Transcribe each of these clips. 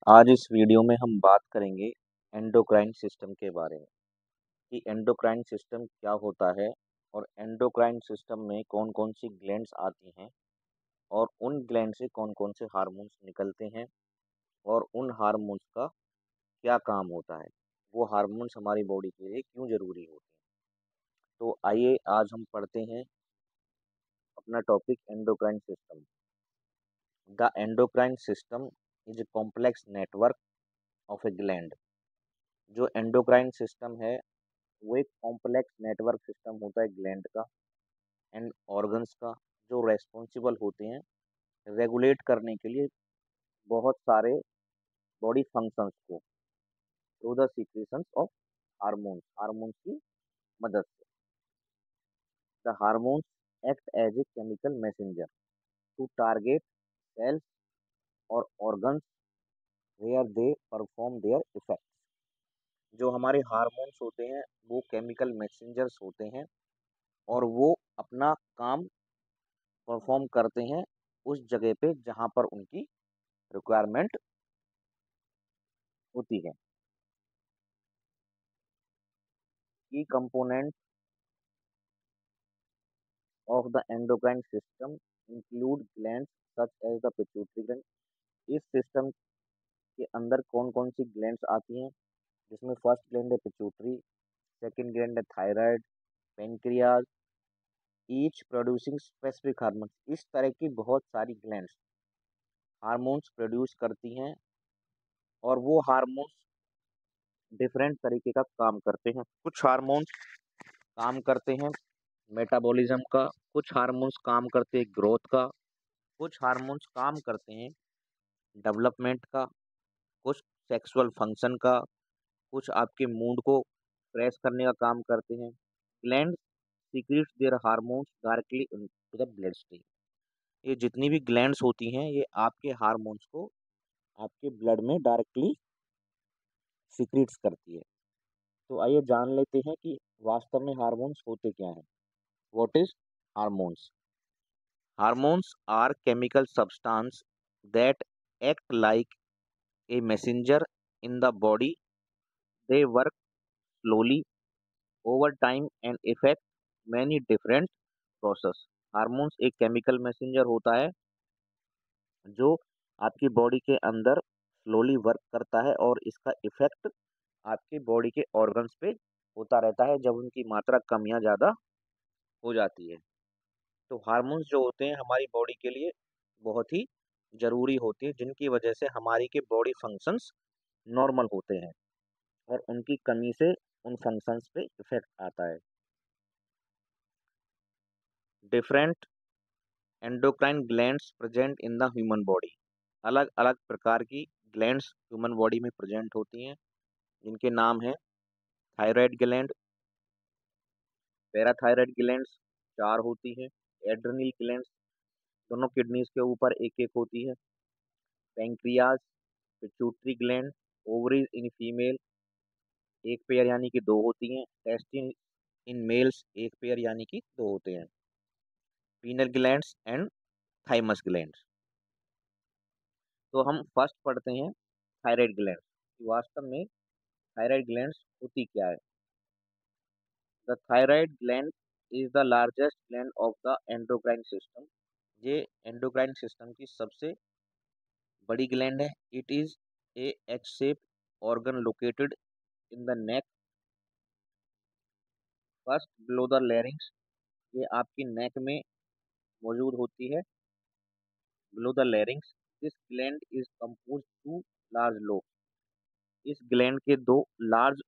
आज इस वीडियो में हम बात करेंगे एंडोक्राइन सिस्टम के बारे में कि एंडोक्राइन सिस्टम क्या होता है और एंडोक्राइन सिस्टम में कौन कौन सी ग्लैंड्स आती हैं और उन ग्लैंड से कौन कौन से हार्मोन्स निकलते हैं और उन हार्मोन्स का क्या काम होता है। वो हार्मोन्स हमारी बॉडी के लिए क्यों ज़रूरी होते हैं। तो आइए आज हम पढ़ते हैं अपना topic endocrine system. The endocrine system is a complex network of A gland. जो एंडोक्राइन सिस्टम है वो एक कॉम्प्लेक्स नेटवर्क सिस्टम होता है ग्लैंड का एंड ऑर्गन्स का, जो रेस्पॉन्सिबल होते हैं रेगुलेट करने के लिए बहुत सारे बॉडी फंक्शंस को through the secretions of hormones hormones की मदद से। The hormones act as a chemical messenger to target cells और organs where they perform their effect. जो हमारे हार्मोन्स होते हैं वो केमिकल मैसेंजर्स होते हैं और वो अपना काम परफॉर्म करते हैं उस जगह पे जहाँ पर उनकी रिक्वायरमेंट होती है। की component of the endocrine system include glands such as the pituitary gland. इस सिस्टम के अंदर कौन कौन सी ग्लैंड्स आती हैं, जिसमें फर्स्ट ग्लैंड है पिट्यूटरी, सेकंड ग्लैंड है thyroid, pancreas, each producing specific hormone. इस तरह की बहुत सारी ग्लैंड्स हार्मोन्स प्रोड्यूस करती हैं और वो हार्मोन्स डिफरेंट तरीके का काम करते हैं। कुछ हार्मोन्स काम करते हैं मेटाबॉलिज्म का, कुछ हार्मोन्स काम करते हैं ग्रोथ का, कुछ हार्मोन्स काम करते हैं डेवलपमेंट का, कुछ सेक्सुअल फंक्शन का, कुछ आपके मूड को फ्रेश करने का काम करते हैं। Gland secrets their hormones directly into the blood stream. ये जितनी भी ग्लैंड्स होती हैं ये आपके हार्मोन्स को आपके ब्लड में डायरेक्टली सीक्रेट्स करती है। तो आइए जान लेते हैं कि वास्तव में हार्मोन्स होते क्या हैं। What is hormones? Hormones are chemical substances that act like a messenger in the body. They work slowly over time and affect many different process. Hormones एक केमिकल मैसेंजर होता है जो आपकी बॉडी के अंदर स्लोली वर्क करता है और इसका इफेक्ट आपकी बॉडी के ऑर्गन्स पे होता रहता है जब उनकी मात्रा कम या ज़्यादा हो जाती है। तो हार्मोन्स जो होते हैं हमारी बॉडी के लिए बहुत ही ज़रूरी होती है, जिनकी वजह से हमारी के बॉडी फंक्शंस नॉर्मल होते हैं और उनकी कमी से उन फंक्शंस पे इफेक्ट आता है। Different endocrine glands present in the human body. अलग अलग प्रकार की ग्लैंड्स ह्यूमन बॉडी में प्रेजेंट होती हैं, जिनके नाम हैं थायराइड ग्लैंड, पैराथायराइड ग्लैंड्स 4 होती हैं, एड्रेनल ग्लैंड्स दोनों किडनीज के ऊपर एक एक होती है, pancreas, pituitary gland, ovaries in female एक पेयर यानी कि 2 होती हैं, टेस्टिन इन मेल्स एक पेयर यानी कि 2 होते हैं, pineal glands and thymus glands. तो हम फर्स्ट पढ़ते हैं थायराइड ग्लैंड्स। वास्तव में थायराइड ग्लैंड्स होती क्या है? The thyroid gland is the largest gland of the endocrine system. ये एंडोक्राइन सिस्टम की सबसे बड़ी ग्लैंड है। It is a H shape organ located in the neck first below the larynx. ये आपकी नेक में मौजूद होती है below the larynx. This gland is compose two large lobe. इस ग्लैंड के 2 लार्ज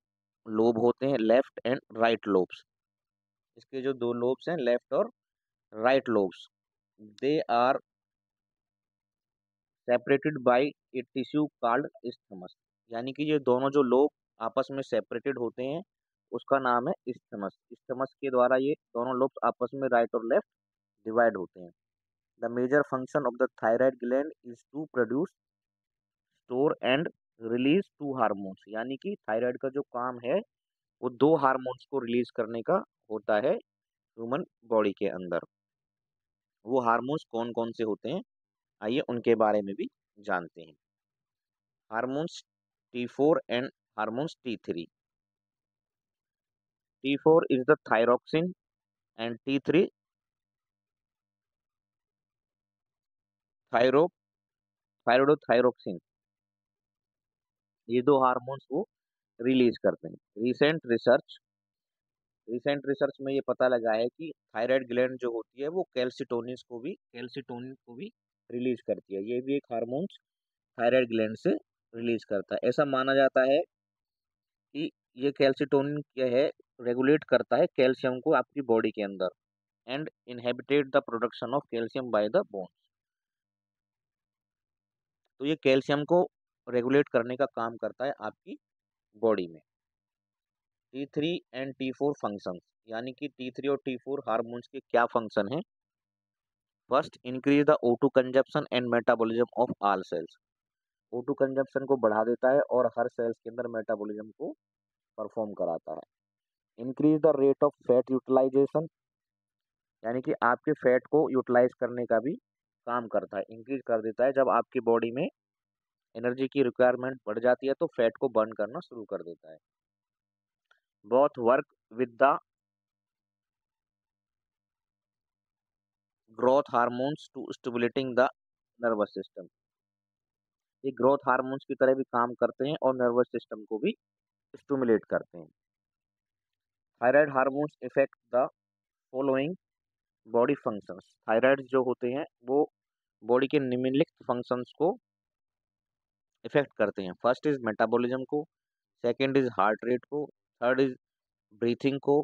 लोब होते हैं, लेफ्ट एंड राइट लोब्स। इसके जो 2 लोब्स हैं लेफ्ट और right lobes, they are separated by a tissue called isthmus। यानी कि ये दोनों जो लोब आपस में सेपरेटेड होते हैं उसका नाम है isthmus। isthmus के द्वारा ये दोनों लोब्स आपस में राइट और लेफ्ट डिवाइड होते हैं। The major function of the thyroid gland is to produce, store and release 2 hormones. यानी कि थायराइड का जो काम है वो 2 हार्मोन्स को रिलीज करने का होता है ह्यूमन बॉडी के अंदर। वो हार्मोन्स कौन कौन से होते हैं, आइए उनके बारे में भी जानते हैं। Hormones T4 and hormones T3. T4 is the thyroxine and T3 thyro thyroxine. ये दो हार्मोन्स को रिलीज करते हैं। रिसेंट रिसर्च में ये पता लगा है कि थायराइड ग्लैंड जो होती है वो कैल्सिटोनिन को भी रिलीज करती है। ये भी एक हार्मोन्स थायराइड ग्लैंड से रिलीज करता है। ऐसा माना जाता है कि ये कैल्सिटोनिन क्या है, रेगुलेट करता है कैल्शियम को आपकी बॉडी के अंदर and inhibit the production of calcium by the bone. तो ये कैल्शियम को रेगुलेट करने का काम करता है आपकी बॉडी में। T3 एंड T4 फंक्शंस, यानी कि T3 और T4 हार्मोन्स के क्या फंक्शन है। First, increase the O2 consumption and metabolism of all cells. O2 consumption को बढ़ा देता है और हर सेल्स के अंदर मेटाबॉलिज्म को परफॉर्म कराता है। Increase the rate of fat utilization, यानी कि आपके फैट को यूटिलाइज करने का भी काम करता है, इंक्रीज कर देता है। जब आपकी बॉडी में एनर्जी की रिक्वायरमेंट बढ़ जाती है तो फैट को बर्न करना शुरू कर देता है। Both work with the growth hormones to stimulating the nervous system. ये ग्रोथ हार्मोन्स की तरह भी काम करते हैं और नर्वस सिस्टम को भी स्टिमुलेट करते हैं। Thyroid hormones effect the following body functions. Thyroid जो होते हैं वो बॉडी के निम्नलिखित फंक्शंस को इफेक्ट करते हैं। फर्स्ट इज मेटाबॉलिज्म को, सेकंड इज हार्ट रेट को, थर्ड इज ब्रीथिंग को,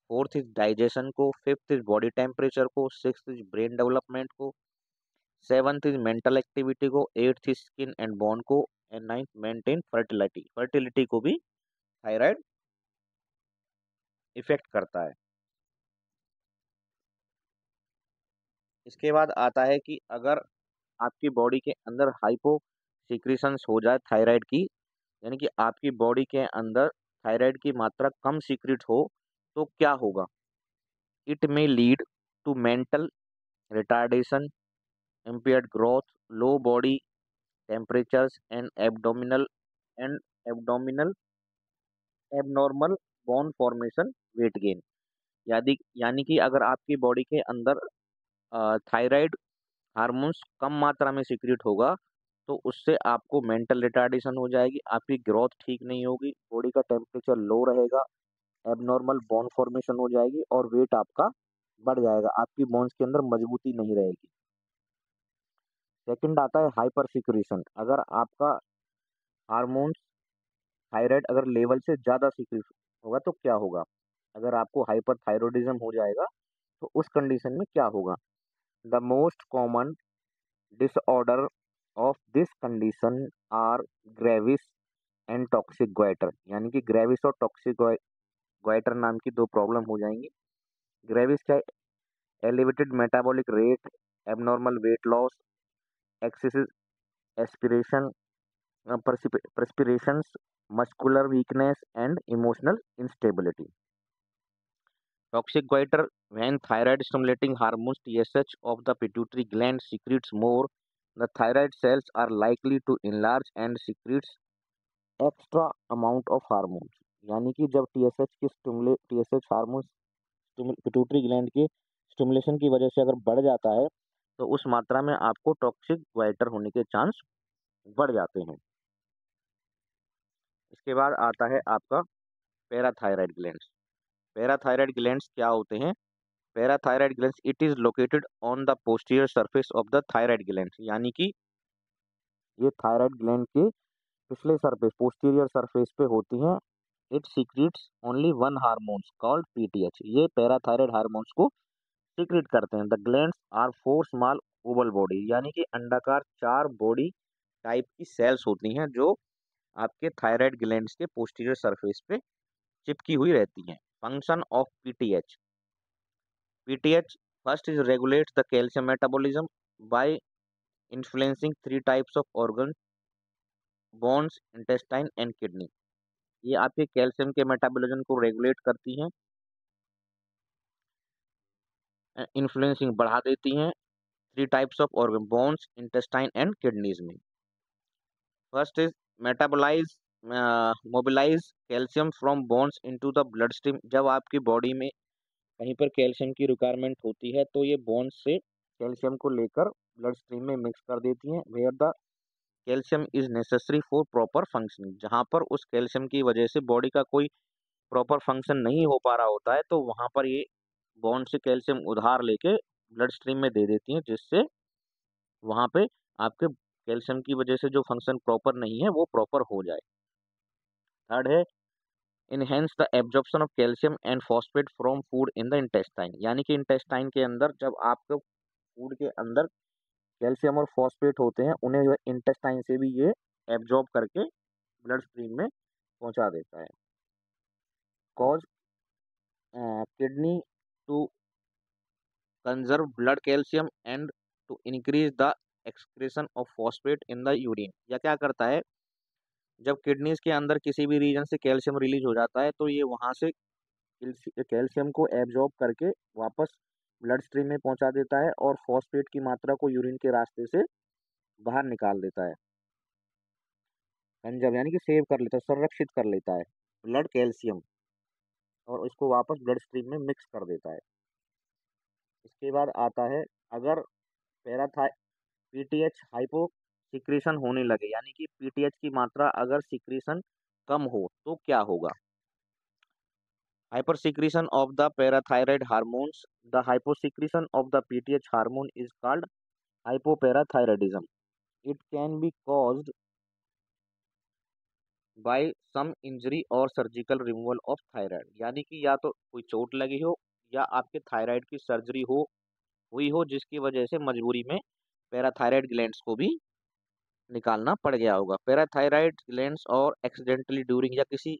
फोर्थ इज डाइजेशन को, फिफ्थ इज बॉडी टेम्परेचर को, सिक्स्थ इज ब्रेन डेवलपमेंट को, सेवंथ इज मेंटल एक्टिविटी को, eighth is skin and bone को, and ninth maintain fertility. Fertility को भी thyroid effect करता है। इसके बाद आता है कि अगर आपकी बॉडी के अंदर हाइपो सीक्रेशंस हो जाए थायराइड की, यानी कि आपकी बॉडी के अंदर थायराइड की मात्रा कम सीक्रेट हो, तो क्या होगा। It may lead to mental retardation, impaired growth, low body temperatures, and abdominal abnormal bone formation, weight gain। यानी कि अगर आपकी बॉडी के अंदर थायराइड हार्मोन्स कम मात्रा में सीक्रेट होगा तो उससे आपको मेंटल रिटार्डेशन हो जाएगी, आपकी ग्रोथ ठीक नहीं होगी, बॉडी का टेम्परेचर लो रहेगा, एबनॉर्मल बोन फॉर्मेशन हो जाएगी और वेट आपका बढ़ जाएगा, आपकी बोन्स के अंदर मजबूती नहीं रहेगी। सेकंड आता है हाइपर सिक्रेशन। अगर आपका हार्मोन्स थायराइड अगर लेवल से ज़्यादा सीक्रेट होगा तो क्या होगा। अगर आपको हाइपर थायरॉयडिज्म हो जाएगा तो उस कंडीशन में क्या होगा। The most common disorder of this condition are Graves and toxic goiter, यानी कि ग्रेविस और टॉक्सिक ग्वाइटर नाम की दो प्रॉब्लम हो जाएंगी। ग्रेविस क्या, elevated metabolic rate, abnormal weight loss, excessive aspiration, perspirations, muscular weakness, and emotional instability. Toxic goiter, when thyroid stimulating hormones TSH of the pituitary gland secretes more, the thyroid cells are likely to enlarge and secretes extra amount of hormones। यानी कि जब TSH hormone pituitary gland के stimulation की वजह से अगर बढ़ जाता है तो उस मात्रा में आपको टॉक्सिक ग्वाइटर होने के चांस बढ़ जाते हैं। इसके बाद आता है आपका पैराथायराइड ग्लैंड्स। पैराथायराइड ग्लैंड्स क्या होते हैं। Parathyroid glands, it is located on the posterior surface of the thyroid glands, यानी कि ये थायराइड ग्लैंड के पिछले सरफेस पोस्टीरियर सरफेस पे होती हैं। It secrets only one hormones called PTH. ये पैराथायराइड हार्मोन्स को सीक्रेट करते हैं। The glands are four small oval body, यानी कि अंडाकार चार बॉडी टाइप की सेल्स होती हैं जो आपके थायराइड ग्लैंड्स के पोस्टीरियर सरफेस पे चिपकी हुई रहती हैं। Function of PTH. PTH first is regulates the calcium metabolism by influencing three types of organ, bones, intestine and kidney. ये आपके कैल्शियम के मेटाबॉलिज्म को रेगुलेट करती हैं, इन्फ्लुएंसिंग बढ़ा देती हैं three types of organ, bones, intestine and kidneys में। First is metabolize mobilize calcium from bones into the blood stream. जब आपकी बॉडी में कहीं पर कैल्शियम की रिक्वायरमेंट होती है तो ये बोन्स से कैल्शियम को लेकर ब्लड स्ट्रीम में मिक्स कर देती हैं। Where the calcium is necessary for proper functioning, जहाँ पर उस कैल्शियम की वजह से बॉडी का कोई प्रॉपर फंक्शन नहीं हो पा रहा होता है, तो वहाँ पर ये बॉन्ड से कैल्शियम उधार लेके ब्लड स्ट्रीम में दे देती हैं, जिससे वहाँ पे आपके कैल्शियम की वजह से जो फंक्शन प्रॉपर नहीं है वो प्रॉपर हो जाए। थर्ड है enhance the absorption of calcium and phosphate from food in the intestine, यानी कि इंटेस्टाइन के अंदर जब आपके फूड के अंदर कैल्शियम और फॉस्फेट होते हैं, उन्हें जो इंटेस्टाइन से भी ये एब्जॉर्ब करके ब्लड स्ट्रीम में पहुंचा देता है। Cause kidney to conserve blood calcium and to increase the excretion of phosphate in the urine. या क्या करता है, जब किडनीज के अंदर किसी भी रीजन से कैल्शियम रिलीज हो जाता है तो ये वहाँ से कैल्शियम को एब्जॉर्ब करके वापस ब्लड स्ट्रीम में पहुंचा देता है और फॉस्फेट की मात्रा को यूरिन के रास्ते से बाहर निकाल देता है। कंजर्व यानी कि सेव कर लेता है, संरक्षित कर लेता है ब्लड कैल्शियम और इसको वापस ब्लड स्ट्रीम में मिक्स कर देता है। इसके बाद आता है, अगर पैराथाइ पीटीएच हाइपो सिक्रीशन होने लगे, यानी कि पीटीएच की मात्रा अगर सिक्रीशन कम हो तो क्या होगा। Hyper secretion of the parathyroid hormones, the hyposecretion of the PTH hormone is called hypoparathyroidism. It can be caused by some injury और सर्जिकल रिमूवल ऑफ थायराइड, यानी कि या तो कोई चोट लगी हो या आपके थायराइड की सर्जरी हुई हो, जिसकी वजह से मजबूरी में पैराथायराइड ग्लैंड्स को भी निकालना पड़ गया होगा। पैराथायराइड ग्लैंड्स और एक्सीडेंटली ड्यूरिंग, या किसी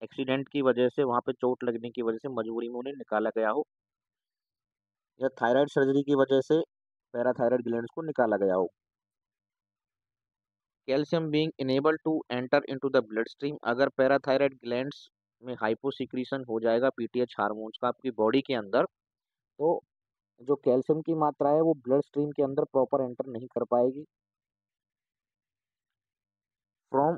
एक्सीडेंट की वजह से वहां पे चोट लगने की वजह से मजबूरी में उन्हें निकाला गया हो, या थायराइड सर्जरी की वजह से पैराथायराइड ग्लैंड्स को निकाला गया हो। Calcium being enable to enter into the blood stream, अगर पैराथायराइड ग्लैंड्स में हाइपोसिक्रीशन हो जाएगा पीटीएच हार्मोन्स का आपकी बॉडी के अंदर, तो जो कैल्शियम की मात्रा है वो ब्लड स्ट्रीम के अंदर प्रॉपर एंटर नहीं कर पाएगी from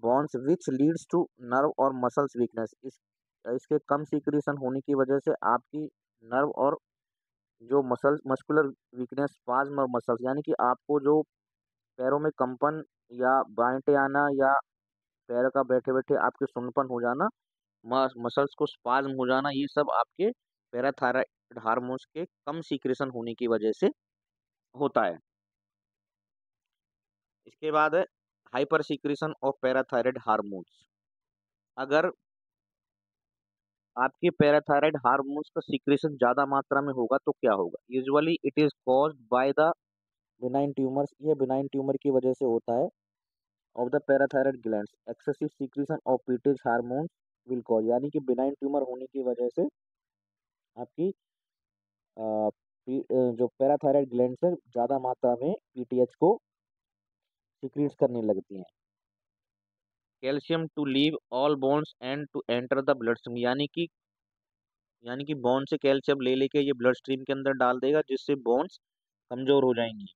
bones which leads to nerve और मसल्स वीकनेस। इसके कम सीक्रेशन होने की वजह से आपकी नर्व और जो मस्कुलर वीकनेस, स्पाज्म और मसल्स, यानी कि आपको जो पैरों में कंपन या बांटे आना या पैर का बैठे बैठे आपके सुन्नपन हो जाना, मसल्स को स्पाज्म हो जाना, ये सब आपके पैराथायराइड हार्मोन्स के कम सीक्रेशन होने की वजह से होता है। इसके बाद है hyper secretion of parathyroid hormones. अगर आपके पैराथायराइड हार्मोन्स का सीक्रेशन ज्यादा मात्रा में होगा तो क्या होगा। Usually it is caused by the benign tumours, ये बिनाइन ट्यूमर की वजह से होता है। Of the parathyroid glands excessive secretion of PTH hormones will cause, यानी कि बिनाइन ट्यूमर होने की वजह से आपकी जो पैराथायराइड ग्लैंड्स है ज्यादा मात्रा में पीटीएच को सीक्रेट करने लगती हैं। Calcium to leave all bones and to enter the blood stream, यानी कि बोन से कैल्शियम ले लेके ये ब्लड स्ट्रीम के अंदर डाल देगा, जिससे बोन्स कमजोर हो जाएंगी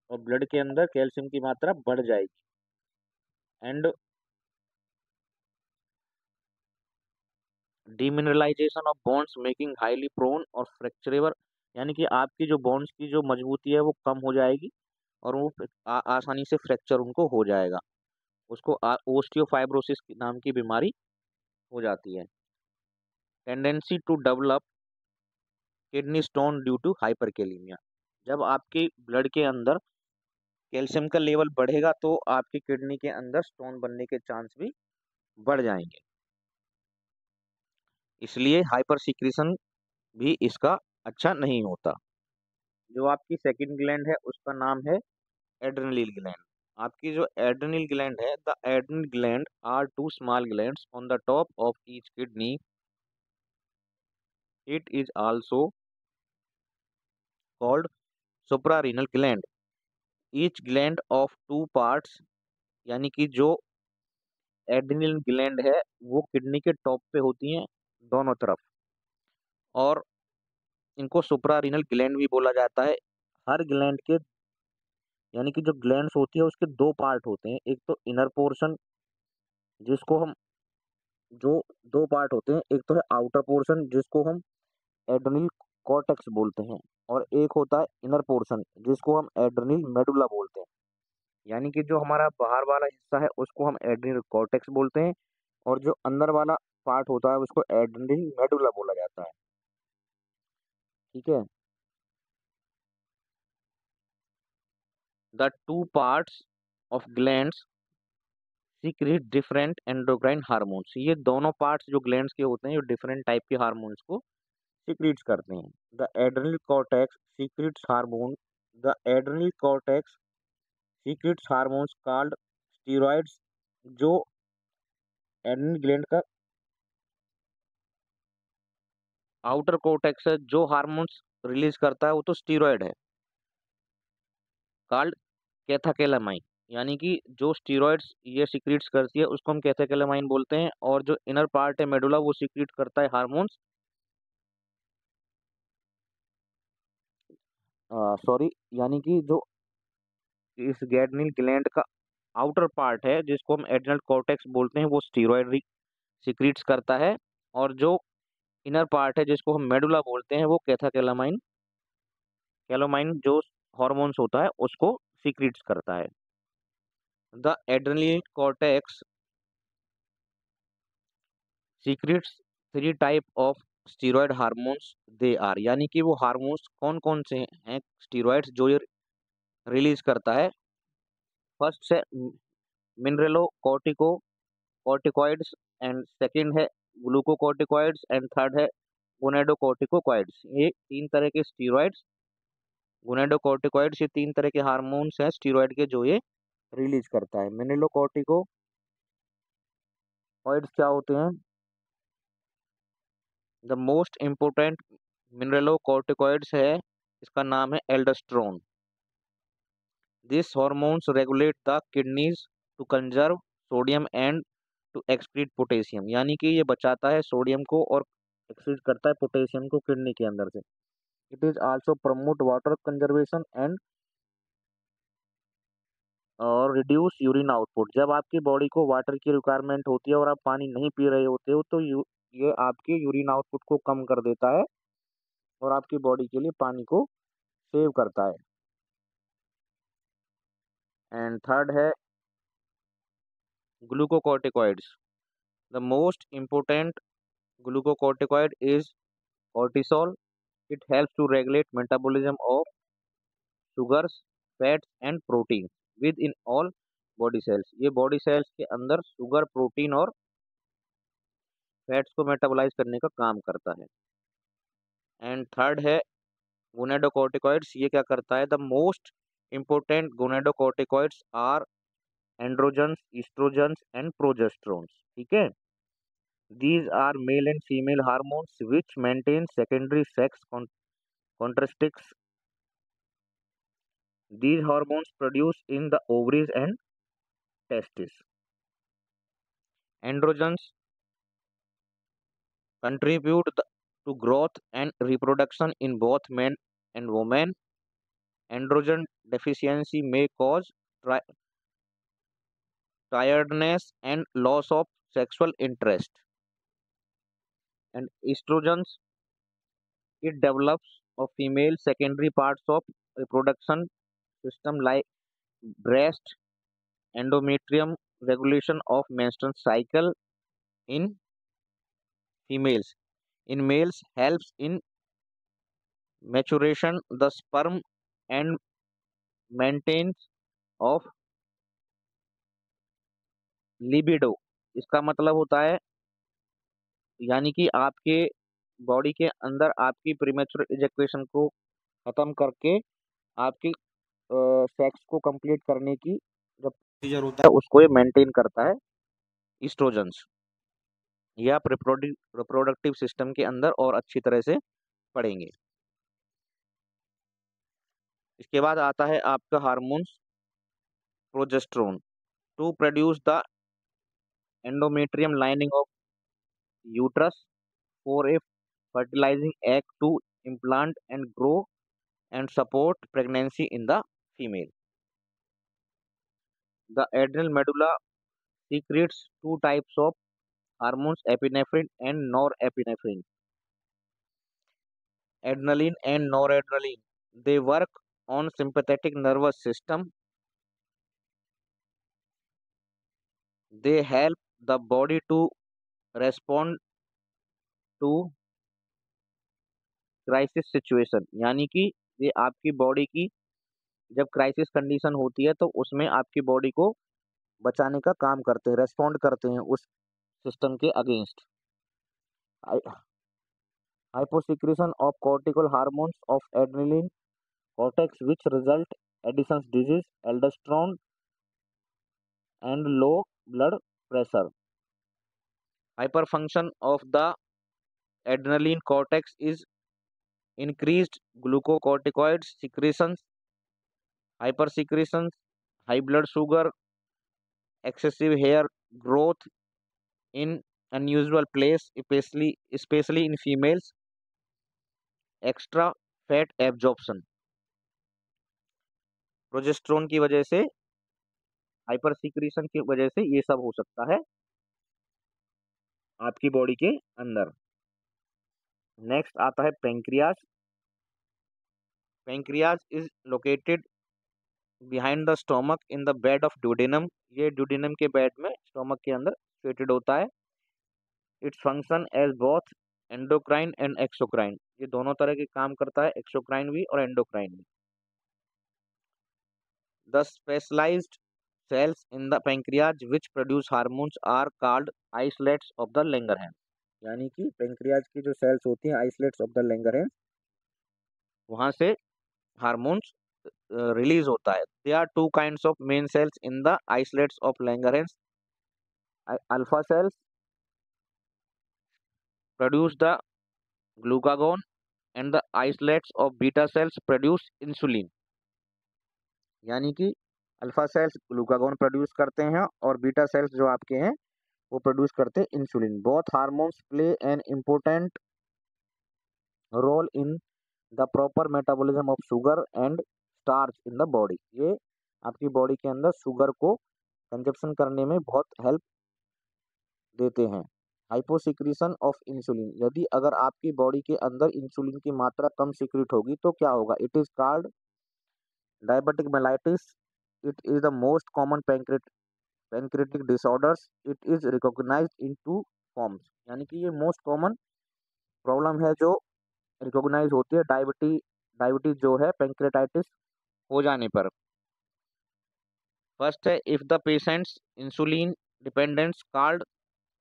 और ब्लड के अंदर कैल्शियम की मात्रा बढ़ जाएगी। And demineralization of bones making highly prone और फ्रैक्चरेबल, यानी कि आपकी जो बोन्स की जो मजबूती है वो कम हो जाएगी और वो आसानी से फ्रैक्चर उनको हो जाएगा। उसको ओस्टियोफाइब्रोसिस नाम की बीमारी हो जाती है। Tendency to develop kidney stone due to hyperkalemia, जब आपके ब्लड के अंदर कैल्शियम का लेवल बढ़ेगा तो आपकी किडनी के अंदर स्टोन बनने के चांस भी बढ़ जाएंगे। इसलिए हाइपर सिक्रीशन भी इसका अच्छा नहीं होता। जो आपकी सेकंड ग्लैंड है उसका नाम है एड्रेनल ग्लैंड। आपकी जो एड्रेनल ग्लैंड है, the adrenal gland are two small glands on the top of each kidney. It is also called suprarenal gland. Each gland of two parts, यानी कि जो एड्रेनल ग्लैंड है वो किडनी के top पे होती हैं दोनों तरफ, और इनको सुप्रारीनल ग्लैंड भी बोला जाता है। हर ग्लैंड के यानी कि जो ग्लैंड्स होती है उसके दो पार्ट होते हैं, एक तो इनर पोर्शन जिसको हम जो दो पार्ट होते हैं, एक तो है आउटर पोर्शन जिसको हम एड्रेनल कॉर्टेक्स बोलते हैं, और एक होता है इनर पोर्शन जिसको हम एड्रेनल मेडुला बोलते हैं। यानी कि जो हमारा बाहर वाला हिस्सा है उसको हम एड्रेनल कॉर्टेक्स बोलते हैं, और जो अंदर वाला पार्ट होता है उसको एड्रेनल मेडुला बोला जाता है। ठीक है। The two parts of glands secret different endocrine hormones. ये दोनों पार्ट्स जो ग्लैंड्स के होते हैं, ये डिफरेंट टाइप के हार्मोन्स को सीक्रेट्स करते हैं। The adrenal cortex secrets hormone the adrenal cortex secrets hormones called steroids. जो एड्रेनल ग्लैंड का आउटर कॉर्टेक्स है, जो हार्मोन्स रिलीज करता है वो तो स्टीरॉयड है, कॉल्ड कैथाकेलामाइन। यानी कि जो स्टीरॉयड्स ये सीक्रेट्स करती है उसको हम कैथाकेलामाइन बोलते हैं, और जो इनर पार्ट है मेडुला वो सीक्रेट करता है हार्मोन्स, सॉरी, यानी कि जो इस एड्रेनल ग्लैंड का आउटर पार्ट है जिसको हम एड्रेनल कॉर्टेक्स बोलते हैं वो स्टीरॉयड सीक्रेट्स करता है, और जो इनर पार्ट है जिसको हम मेडुला बोलते हैं वो कैथाकेलामाइन कैलोमाइन जो हॉर्मोन्स होता है उसको सीक्रेट्स करता है। The adrenal cortex secrets three type of steroid hormones they are. यानी कि वो हार्मोन्स कौन कौन से हैं स्टीरॉयड्स जो ये रिलीज करता है। फर्स्ट है मिनरेलो कॉर्टिकोइड्स, एंड सेकंड है ग्लूकोकॉर्टिकॉइड्स, एंड थर्ड है गोनेडोकॉर्टिकोइड्स। ये तीन तरह के स्टीरॉयड्स, गोनेडोकॉर्टिकॉइड्स, ये तीन तरह के हार्मोन्स हैं स्टीरॉयड के जो ये रिलीज करता है। मिनरेलोकॉर्टिकोइड्स क्या होते हैं? द मोस्ट इम्पोर्टेंट मिनरेलोकॉर्टिकॉइड्स है, इसका नाम है aldosterone. This hormones regulate the kidneys to conserve sodium and to excrete potassium. यानी कि ये बचाता है सोडियम को और एक्सक्रीट करता है पोटेशियम को किडनी के अंदर से। It is also promote water conservation and और रिड्यूस यूरिन आउटपुट। जब आपकी बॉडी को वाटर की रिक्वायरमेंट होती है और आप पानी नहीं पी रहे होते हो तो ये आपके यूरिन आउटपुट को कम कर देता है और आपकी बॉडी के लिए पानी को सेव करता है। एंड थर्ड है glucocorticoids. The most important glucocorticoid is cortisol. It helps to regulate metabolism of sugars, fats and protein within all body cells. ये body cells के अंदर शुगर, प्रोटीन और फैट्स को मेटाबोलाइज करने का काम करता है। एंड थर्ड है गोनेडोकॉर्टिकॉइड्स। ये क्या करता है? The most important gonadocorticoids are androgens, estrogens and progesterones. ठीक है। These are male and female hormones which maintain secondary sex characteristics. These hormones produced in the ovaries and testes. Androgens contribute to growth and reproduction in both men and women. Androgen deficiency may cause tiredness and loss of sexual interest. And estrogens, it develops of female secondary parts of reproduction system like breast, endometrium, regulation of menstrual cycle in females. In males, helps in maturation the sperm and maintenance of libido। इसका मतलब होता है यानी कि आपके body के अंदर आपकी प्रीमेच्योर इजेक्यूलेशन को खत्म करके आपकी सेक्स को कंप्लीट करने की जो प्रोसीजर होता है उसको ये मेंटेन करता है, ईस्ट्रोजन्स। ये आप रिप्रोडक्टिव सिस्टम के अंदर और अच्छी तरह से पढ़ेंगे। इसके बाद आता है आपका hormones progesterone to produce the endometrium lining of uterus for a fertilizing egg to implant and grow and support pregnancy in the female। The adrenal medulla secretes two types of hormones, epinephrine and norepinephrine. Adrenaline and noradrenaline. They work on sympathetic nervous system. They help the body to respond to crisis situation, यानी कि ये आपकी body की जब crisis condition होती है तो उसमें आपकी बॉडी को बचाने का काम करते हैं, रेस्पॉन्ड करते हैं उस सिस्टम के against. Hyposecretion of cortical hormones of adrenaline cortex which result Addison's disease, aldosterone and low blood pressure. Hyperfunction of the adrenaline cortex is increased glucocorticoid secretions, hypersecretions, high blood sugar, excessive hair growth in unusual place, especially in females, extra fat absorption. Progesterone की वजह से, hyper secretion की वजह से ये सब हो सकता है आपकी बॉडी के अंदर। नेक्स्ट आता है pancreas. Pancreas is located behind the stomach in the bed of duodenum. ये ड्यूडेनम के बेड में स्टोमक के अंदर सिचुएटेड होता है। Its function as both endocrine and exocrine. ये दोनों तरह के काम करता है, एक्सोक्राइन भी और एंडोक्राइन भी। The specialized cells in the pancreas which produce hormones are called islets of the Langerhans। यानी कि पेंक्रियाज की जो सेल्स होती हैं आइसलेट्स ऑफ द Langerhans, वहां से हार्मोन्स रिलीज होता है। They are two kinds of main cells in the islets of Langerhans। Alpha cells produce the glucagon and the islets of beta cells produce insulin. यानी कि alpha cells glucagon produce करते हैं और beta cells जो आपके हैं वो produce करते हैं insulin. Both hormones play an important role in the proper metabolism of sugar and starch in the body. ये आपकी बॉडी के अंदर शुगर को कंजप्शन करने में बहुत हेल्प देते हैं। Hyposecretion of insulin. यदि अगर आपकी बॉडी के अंदर इंसुलिन की मात्रा कम सिक्रीट होगी तो क्या होगा? It is called diabetic mellitus. It is the most common pancreatic disorders. It is recognized in two forms. यानी कि ये मोस्ट कॉमन प्रॉब्लम है जो रिकॉग्नाइज होती है डायबिटीज जो है पैंक्रेटाइटिस हो जाने पर। फर्स्ट है if the patients insulin dependence called.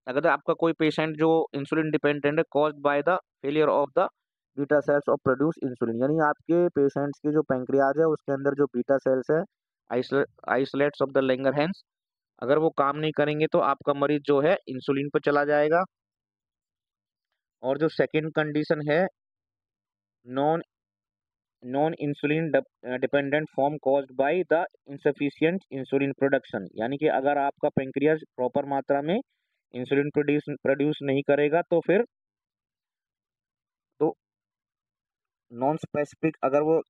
अगर आपका कोई पेशेंट जो इंसुलिन डिपेंडेंट है caused by the failure of the beta cells of produce insulin. यानी आपके पेशेंट्स की जो पैंक्रियाज है उसके अंदर जो बीटा सेल्स है आइसोलेट्स ऑफ द Langerhans, अगर वो काम नहीं करेंगे तो आपका मरीज जो है इंसुलिन पर चला जाएगा। और जो सेकंड कंडीशन है non non insulin dependent form caused by the insufficient insulin production. यानी कि अगर आपका पेंक्रियाज प्रॉपर मात्रा में इंसुलिन प्रोड्यूस नहीं करेगा तो फिर तो नॉन स्पेसिफिक, अगर वो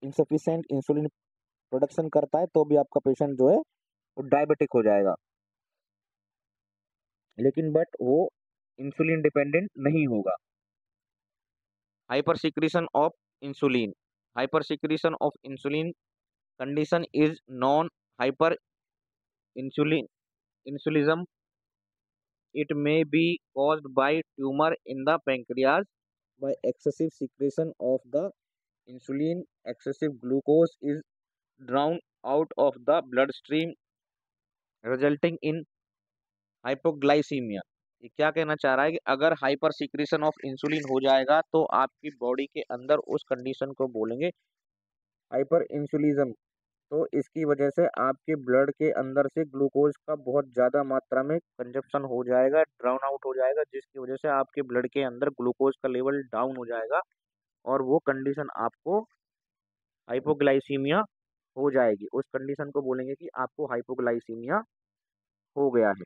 इनसफिशिएंट इंसुलिन प्रोडक्शन करता है तो भी आपका पेशेंट जो है वो डायबिटिक हो जाएगा, लेकिन बट वो इंसुलिन डिपेंडेंट नहीं होगा। Hyper secretion of insulin. Hyper secretion of insulin condition is non hyper insulinism. It may be caused by tumor in the pancreas by excessive secretion of the insulin. Excessive glucose is drawn out of the bloodstream resulting in hypoglycemia। ये क्या कहना चाह रहा है कि अगर hyper secretion of insulin हो जाएगा तो आपकी बॉडी के अंदर उस कंडीशन को बोलेंगे हाइपर इंसुलिज्म। तो इसकी वजह से आपके ब्लड के अंदर से ग्लूकोज का बहुत ज़्यादा मात्रा में कंजप्शन हो जाएगा, ड्राउन आउट हो जाएगा, जिसकी वजह से आपके ब्लड के अंदर ग्लूकोज का लेवल डाउन हो जाएगा और वो कंडीशन आपको हाइपोग्लाइसीमिया हो जाएगी। उस कंडीशन को बोलेंगे कि आपको हाइपोग्लाइसीमिया हो गया है।